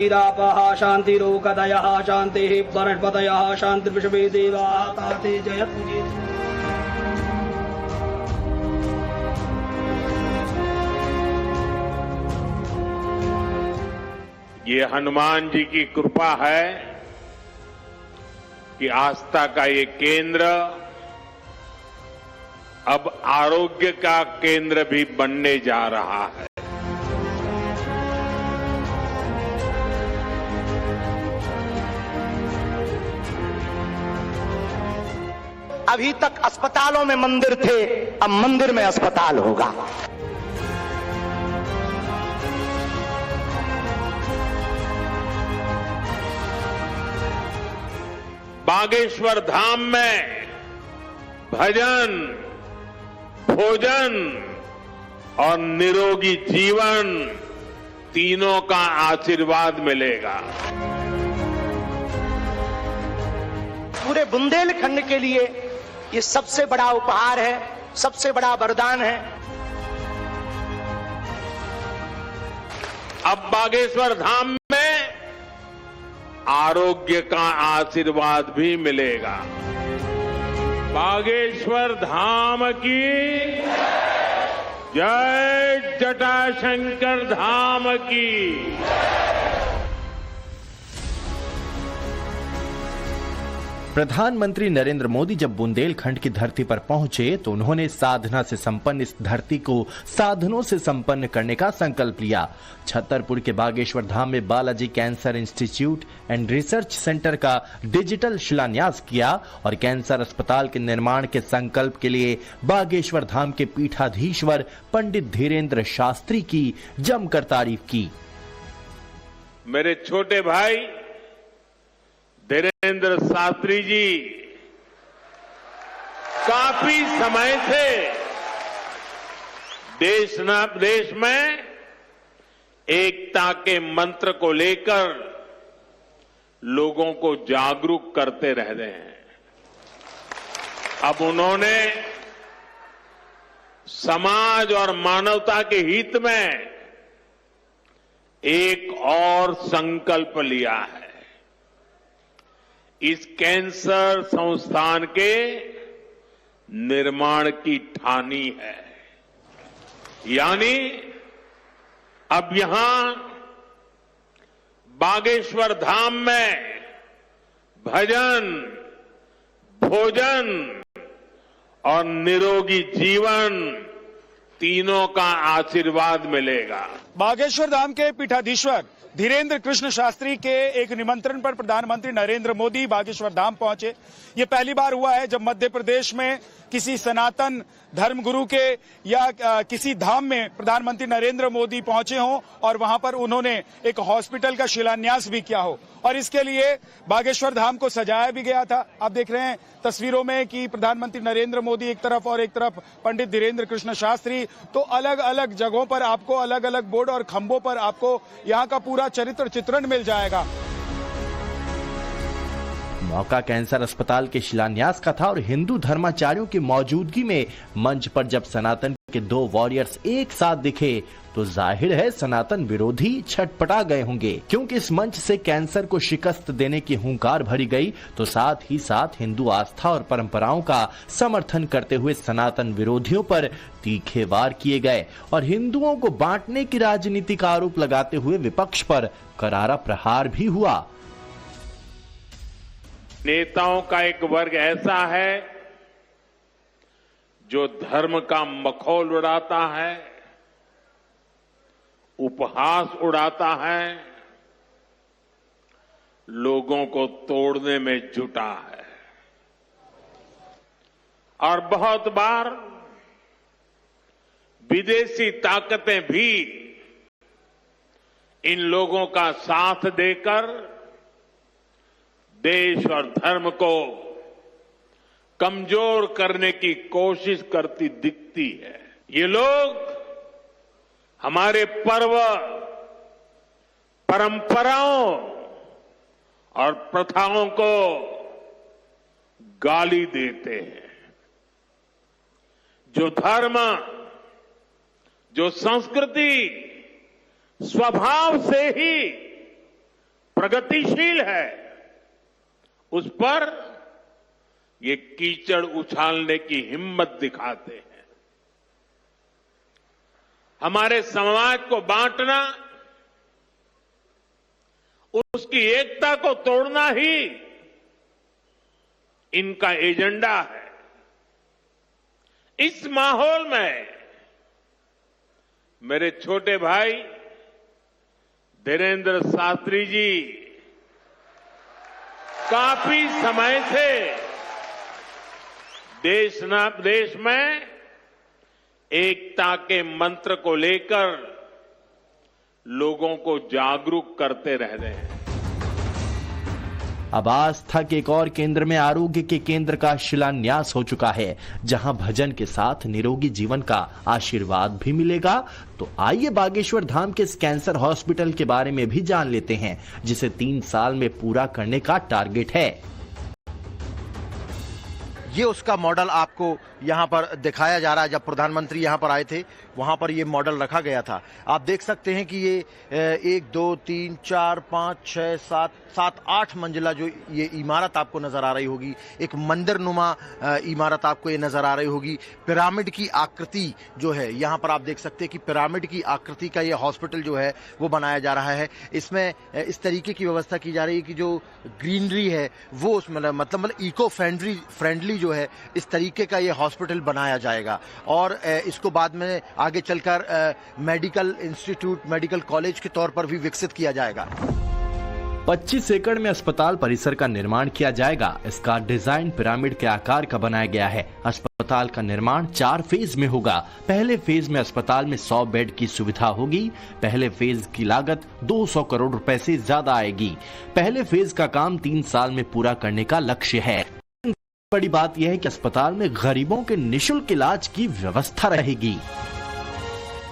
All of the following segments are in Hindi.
शांतिरापः शान्तिरोगदयः शान्तिः वनस्पतयः शान्तिर्विश्वे देवाः ताते जयतु। ये हनुमान जी की कृपा है कि आस्था का ये केंद्र अब आरोग्य का केंद्र भी बनने जा रहा है। अभी तक अस्पतालों में मंदिर थे, अब मंदिर में अस्पताल होगा। बागेश्वर धाम में भजन, भोजन और निरोगी जीवन तीनों का आशीर्वाद मिलेगा। पूरे बुंदेलखंड के लिए ये सबसे बड़ा उपहार है, सबसे बड़ा वरदान है। अब बागेश्वर धाम में आरोग्य का आशीर्वाद भी मिलेगा। बागेश्वर धाम की जय, जटाशंकर धाम की। प्रधानमंत्री नरेंद्र मोदी जब बुंदेलखंड की धरती पर पहुंचे तो उन्होंने साधना से संपन्न इस धरती को साधनों से संपन्न करने का संकल्प लिया। छतरपुर के बागेश्वर धाम में Balaji cancer institute and research centre का डिजिटल शिलान्यास किया और कैंसर अस्पताल के निर्माण के संकल्प के लिए बागेश्वर धाम के पीठाधीश्वर पंडित धीरेन्द्र शास्त्री की जमकर तारीफ की। मेरे छोटे भाई धीरेन्द्र शास्त्री जी काफी समय से देश में एकता के मंत्र को लेकर लोगों को जागरूक करते रह रहे हैं। अब उन्होंने समाज और मानवता के हित में एक और संकल्प लिया है। इस कैंसर संस्थान के निर्माण की ठानी है। यानी अब यहां बागेश्वर धाम में भजन, भोजन और निरोगी जीवन तीनों का आशीर्वाद मिलेगा। बागेश्वर धाम के पीठाधीश्वर धीरेन्द्र कृष्ण शास्त्री के एक निमंत्रण पर प्रधानमंत्री नरेंद्र मोदी बागेश्वर धाम पहुंचे। ये पहली बार हुआ है जब मध्य प्रदेश में किसी सनातन धर्मगुरु के या किसी धाम में प्रधानमंत्री नरेंद्र मोदी पहुंचे हों और वहां पर उन्होंने एक हॉस्पिटल का शिलान्यास भी किया हो। और इसके लिए बागेश्वर धाम को सजाया भी गया था। आप देख रहे हैं तस्वीरों में कि प्रधानमंत्री नरेंद्र मोदी एक तरफ और एक तरफ पंडित धीरेन्द्र कृष्ण शास्त्री। तो अलग अलग जगहों पर आपको अलग अलग बोर्ड और खंभों पर आपको यहाँ का पूरा चरित्र चित्रण मिल जाएगा। मौका कैंसर अस्पताल के शिलान्यास का था और हिंदू धर्माचार्यों की मौजूदगी में मंच पर जब सनातन के दो वॉरियर्स एक साथ दिखे तो जाहिर है सनातन विरोधी छटपटा गए होंगे, क्योंकि इस मंच से कैंसर को शिकस्त देने की हुंकार भरी गई तो साथ ही साथ हिंदू आस्था और परंपराओं का समर्थन करते हुए सनातन विरोधियों पर तीखे वार किए गए और हिंदुओं को बांटने की राजनीति का आरोप लगाते हुए विपक्ष पर करारा प्रहार भी हुआ। नेताओं का एक वर्ग ऐसा है जो धर्म का मखौल उड़ाता है, उपहास उड़ाता है, लोगों को तोड़ने में जुटा है। और बहुत बार विदेशी ताकतें भी इन लोगों का साथ देकर देश और धर्म को कमजोर करने की कोशिश करती दिखती है। ये लोग हमारे पर्व, परंपराओं और प्रथाओं को गाली देते हैं। जो धर्म, जो संस्कृति स्वभाव से ही प्रगतिशील है, उस पर ये कीचड़ उछालने की हिम्मत दिखाते हैं। हमारे समाज को बांटना, उसकी एकता को तोड़ना ही इनका एजेंडा है। इस माहौल में मेरे छोटे भाई धीरेन्द्र शास्त्री जी काफी समय से देश में एकता के मंत्र को लेकर लोगों को जागरूक करते रह रहे हैं। अब आस्था के एक और केंद्र में आरोग्य के केंद्र का शिलान्यास हो चुका है, जहां भजन के साथ निरोगी जीवन का आशीर्वाद भी मिलेगा। तो आइए बागेश्वर धाम के इस कैंसर हॉस्पिटल के बारे में भी जान लेते हैं, जिसे 3 साल में पूरा करने का टारगेट है। ये उसका मॉडल आपको यहाँ पर दिखाया जा रहा है। जब प्रधानमंत्री यहाँ पर आए थे, वहाँ पर ये मॉडल रखा गया था। आप देख सकते हैं कि ये 1 2 3 4 5 6 7 8 मंजिला जो ये इमारत आपको नजर आ रही होगी, एक मंदिर नुमा इमारत आपको ये नजर आ रही होगी। पिरामिड की आकृति जो है, यहाँ पर आप देख सकते हैं कि पिरामिड की आकृति का ये हॉस्पिटल जो है वो बनाया जा रहा है। इसमें इस तरीके की व्यवस्था की जा रही है कि जो ग्रीनरी है वो उसमें मतलब इको फ्रेंडली जो है, इस तरीके का ये हॉस्पिटल बनाया जाएगा। और इसको बाद में आगे चलकर मेडिकल इंस्टीट्यूट, मेडिकल कॉलेज के तौर पर भी विकसित किया जाएगा। 25 एकड़ में अस्पताल परिसर का निर्माण किया जाएगा। इसका डिजाइन पिरामिड के आकार का बनाया गया है। अस्पताल का निर्माण 4 फेज में होगा। पहले फेज में अस्पताल में 100 बेड की सुविधा होगी। पहले फेज की लागत 200 करोड़ रुपए से ज्यादा आएगी। पहले फेज का काम 3 साल में पूरा करने का लक्ष्य है। बड़ी बात यह है कि अस्पताल में गरीबों के निःशुल्क इलाज की व्यवस्था रहेगी।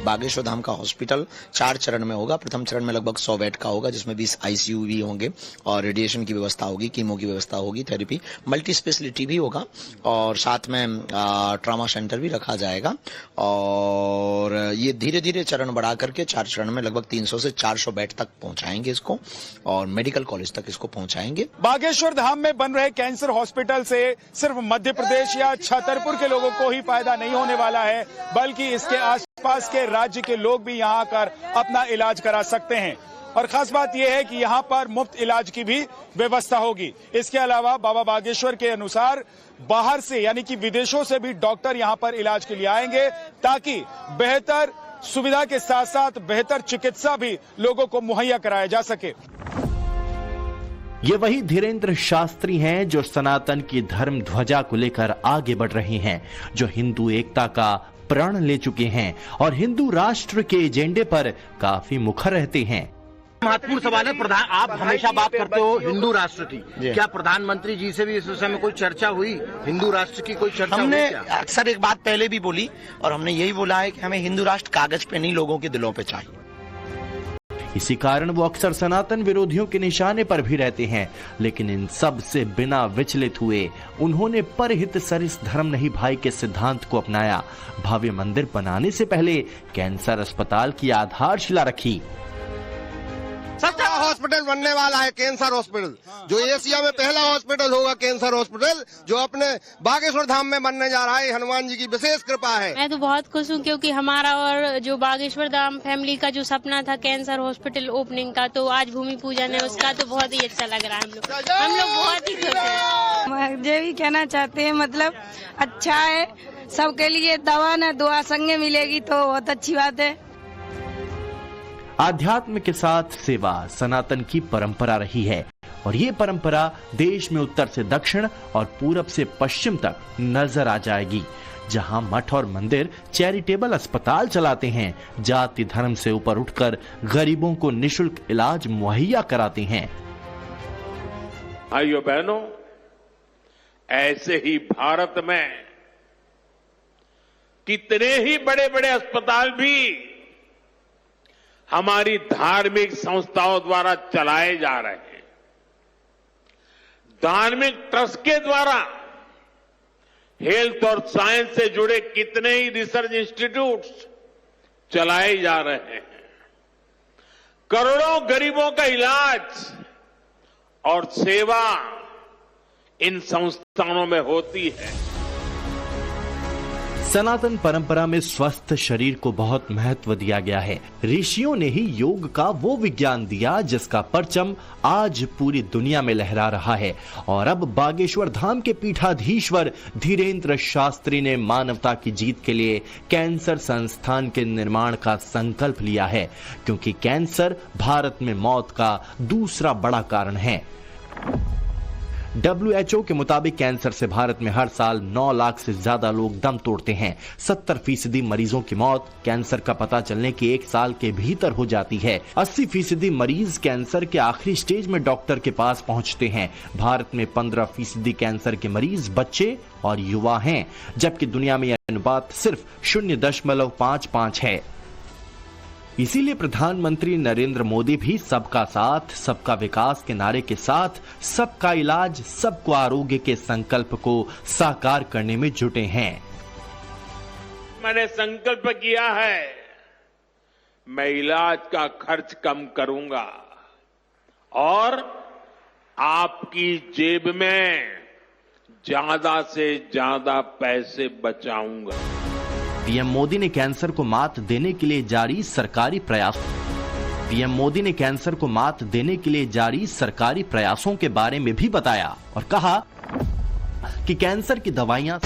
बागेश्वर धाम का हॉस्पिटल 4 चरण में होगा। प्रथम चरण में लगभग 100 बेड का होगा, जिसमें 20 आईसीयू भी होंगे और रेडिएशन की व्यवस्था होगी, कीमो की व्यवस्था होगी, थेरेपी, मल्टी स्पेशलिटी भी होगा और साथ में ट्रॉमा सेंटर भी रखा जाएगा। और ये धीरे धीरे चरण बढ़ा करके 4 चरण में लगभग 300 से 400 बेड तक पहुंचाएंगे इसको और मेडिकल कॉलेज तक इसको पहुंचाएंगे। बागेश्वर धाम में बन रहे कैंसर हॉस्पिटल से सिर्फ मध्य प्रदेश या छतरपुर के लोगों को ही फायदा नहीं होने वाला है, बल्कि इसके आसपास के राज्य के लोग भी यहां आकर अपना इलाज करा सकते हैं। और खास बात यह है कि यहां पर मुफ्त इलाज की भी व्यवस्था होगी। इसके अलावा बाबा बागेश्वर के अनुसार बाहर से यानी कि विदेशों से भी डॉक्टर यहां पर इलाज के लिए आएंगे, ताकि बेहतर सुविधा के साथ साथ बेहतर चिकित्सा भी लोगों को मुहैया कराया जा सके। ये वही धीरेन्द्र शास्त्री हैं जो सनातन की धर्म ध्वजा को लेकर आगे बढ़ रहे हैं, जो हिंदू एकता का प्रण ले चुके हैं और हिंदू राष्ट्र के एजेंडे पर काफी मुखर रहते हैं। महत्वपूर्ण सवाल है। आप हमेशा बात करते हो हिंदू राष्ट्र की, क्या प्रधानमंत्री जी से भी इस विषय में कोई चर्चा हुई? हिंदू राष्ट्र की कोई चर्चा हमने हुई क्या? अक्सर एक बात पहले भी बोली और हमने यही बोला है कि हमें हिंदू राष्ट्र कागज पे नहीं, लोगों के दिलों पे चाहिए। इसी कारण वो अक्सर सनातन विरोधियों के निशाने पर भी रहते हैं, लेकिन इन सब से बिना विचलित हुए उन्होंने परहित सरिस धर्म नहीं भाई के सिद्धांत को अपनाया। भव्य मंदिर बनाने से पहले कैंसर अस्पताल की आधारशिला रखी। सबका हॉस्पिटल बनने वाला है कैंसर हॉस्पिटल, जो एशिया में पहला हॉस्पिटल होगा कैंसर हॉस्पिटल, जो अपने बागेश्वर धाम में बनने जा रहा है। हनुमान जी की विशेष कृपा है। मैं तो बहुत खुश हूँ, क्योंकि हमारा और जो बागेश्वर धाम फैमिली का जो सपना था कैंसर हॉस्पिटल ओपनिंग का, तो आज भूमि पूजन है उसका, तो बहुत ही अच्छा लग रहा है। हम लोग बहुत ही खुश हैं। मुझे भी कहना चाहते हैं, मतलब अच्छा है सबके लिए, दवा न दुआ संगे मिलेगी तो बहुत अच्छी बात है। आध्यात्म के साथ सेवा सनातन की परंपरा रही है और ये परंपरा देश में उत्तर से दक्षिण और पूरब से पश्चिम तक नजर आ जाएगी। जहां मठ और मंदिर चैरिटेबल अस्पताल चलाते हैं, जाति धर्म से ऊपर उठकर गरीबों को निःशुल्क इलाज मुहैया कराते हैं। भाइयों बहनों, ऐसे ही भारत में कितने ही बड़े बड़े अस्पताल भी हमारी धार्मिक संस्थाओं द्वारा चलाए जा रहे हैं। धार्मिक ट्रस्ट के द्वारा हेल्थ और साइंस से जुड़े कितने ही रिसर्च इंस्टीट्यूट्स चलाए जा रहे हैं। करोड़ों गरीबों का इलाज और सेवा इन संस्थानों में होती है। सनातन परंपरा में स्वस्थ शरीर को बहुत महत्व दिया गया है। ऋषियों ने ही योग का वो विज्ञान दिया जिसका परचम आज पूरी दुनिया में लहरा रहा है। और अब बागेश्वर धाम के पीठाधीश्वर धीरेन्द्र शास्त्री ने मानवता की जीत के लिए कैंसर संस्थान के निर्माण का संकल्प लिया है, क्योंकि कैंसर भारत में मौत का दूसरा बड़ा कारण है। WHO के मुताबिक कैंसर से भारत में हर साल 9 लाख से ज्यादा लोग दम तोड़ते हैं। 70% मरीजों की मौत कैंसर का पता चलने के 1 साल के भीतर हो जाती है। 80% मरीज कैंसर के आखिरी स्टेज में डॉक्टर के पास पहुंचते हैं। भारत में 15% कैंसर के मरीज बच्चे और युवा हैं, जबकि दुनिया में यह अनुपात सिर्फ 0.55 है। इसीलिए प्रधानमंत्री नरेंद्र मोदी भी सबका साथ सबका विकास के नारे के साथ सबका इलाज सबको आरोग्य के संकल्प को साकार करने में जुटे हैं। मैंने संकल्प किया है, मैं इलाज का खर्च कम करूंगा और आपकी जेब में ज्यादा से ज्यादा पैसे बचाऊंगा। पीएम मोदी ने कैंसर को मात देने के लिए जारी सरकारी प्रयासों के बारे में भी बताया और कहा कि कैंसर की दवाइयां